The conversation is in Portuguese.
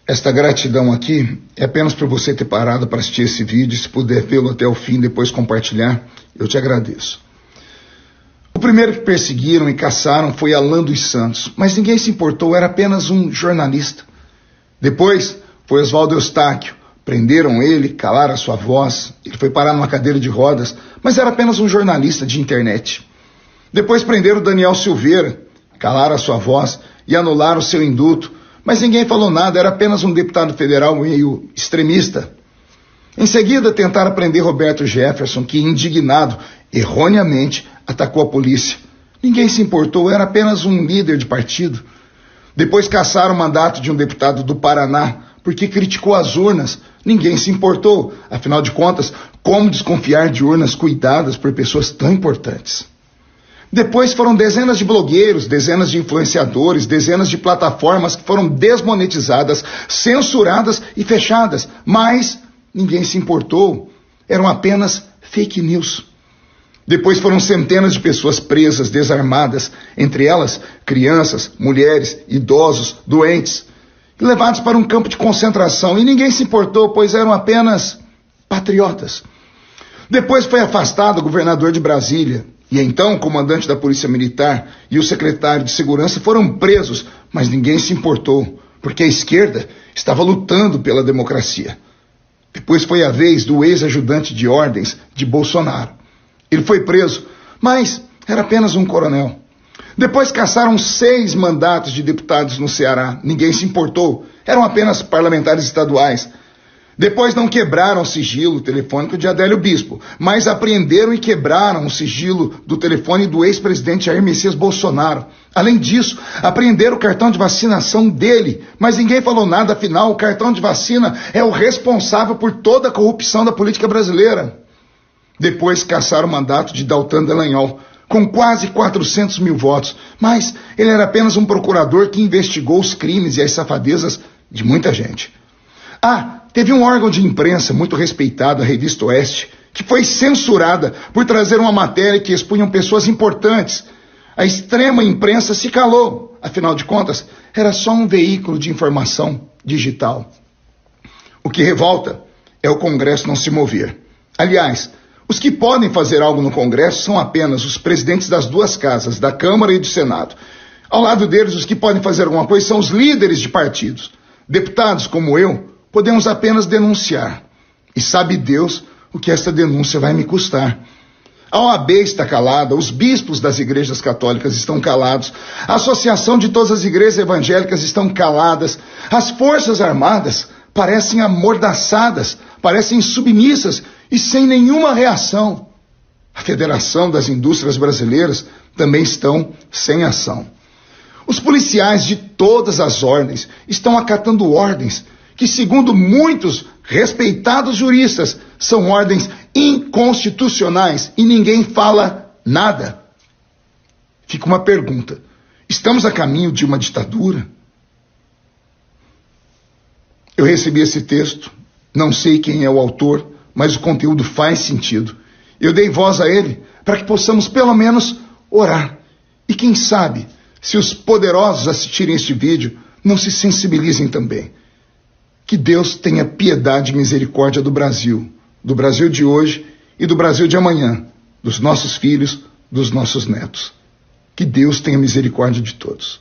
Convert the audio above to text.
Esta gratidão aqui é apenas por você ter parado para assistir esse vídeo. Se puder vê-lo até o fim e depois compartilhar, eu te agradeço. O primeiro que perseguiram e caçaram foi Alan dos Santos, mas ninguém se importou, era apenas um jornalista. Depois foi Oswaldo Eustáquio. Prenderam ele, calaram a sua voz, ele foi parar numa cadeira de rodas, mas era apenas um jornalista de internet. Depois prenderam Daniel Silveira, calaram a sua voz e anularam o seu indulto, mas ninguém falou nada, era apenas um deputado federal meio extremista. Em seguida, tentaram prender Roberto Jefferson, que, indignado, erroneamente, atacou a polícia. Ninguém se importou, era apenas um líder de partido. Depois caçaram o mandato de um deputado do Paraná, porque criticou as urnas. Ninguém se importou. Afinal de contas, como desconfiar de urnas cuidadas por pessoas tão importantes? Depois foram dezenas de blogueiros, dezenas de influenciadores, dezenas de plataformas que foram desmonetizadas, censuradas e fechadas. Mas ninguém se importou. Eram apenas fake news. Depois foram centenas de pessoas presas, desarmadas, entre elas crianças, mulheres, idosos, doentes, levados para um campo de concentração. E ninguém se importou, pois eram apenas patriotas. Depois foi afastado o governador de Brasília. E então o comandante da Polícia Militar e o secretário de Segurança foram presos, mas ninguém se importou, porque a esquerda estava lutando pela democracia. Depois foi a vez do ex-ajudante de ordens de Bolsonaro. Ele foi preso, mas era apenas um coronel. Depois caçaram 6 mandatos de deputados no Ceará. Ninguém se importou, eram apenas parlamentares estaduais. Depois não quebraram o sigilo telefônico de Adélio Bispo, mas apreenderam e quebraram o sigilo do telefone do ex-presidente Jair Messias Bolsonaro. Além disso, apreenderam o cartão de vacinação dele, mas ninguém falou nada, afinal o cartão de vacina é o responsável por toda a corrupção da política brasileira. Depois caçaram o mandato de Daltan Dallagnol, com quase 400 mil votos, mas ele era apenas um procurador que investigou os crimes e as safadezas de muita gente. Teve um órgão de imprensa muito respeitado, a Revista Oeste, que foi censurada por trazer uma matéria que expunham pessoas importantes. A extrema imprensa se calou, afinal de contas, era só um veículo de informação digital. O que revolta é o Congresso não se mover. Aliás, os que podem fazer algo no Congresso são apenas os presidentes das 2 casas, da Câmara e do Senado. Ao lado deles, os que podem fazer alguma coisa são os líderes de partidos. Deputados como eu, podemos apenas denunciar. E sabe Deus o que esta denúncia vai me custar. A OAB está calada, os bispos das igrejas católicas estão calados, a Associação de todas as igrejas evangélicas estão caladas, as Forças Armadas parecem amordaçadas, parecem submissas e sem nenhuma reação. A Federação das Indústrias Brasileiras também estão sem ação. Os policiais de todas as ordens estão acatando ordens que, segundo muitos respeitados juristas, são ordens inconstitucionais e ninguém fala nada. Fica uma pergunta: estamos a caminho de uma ditadura? Eu recebi esse texto, não sei quem é o autor, mas o conteúdo faz sentido. Eu dei voz a ele para que possamos pelo menos orar. E quem sabe, se os poderosos assistirem este vídeo, não se sensibilizem também. Que Deus tenha piedade e misericórdia do Brasil de hoje e do Brasil de amanhã, dos nossos filhos, dos nossos netos. Que Deus tenha misericórdia de todos.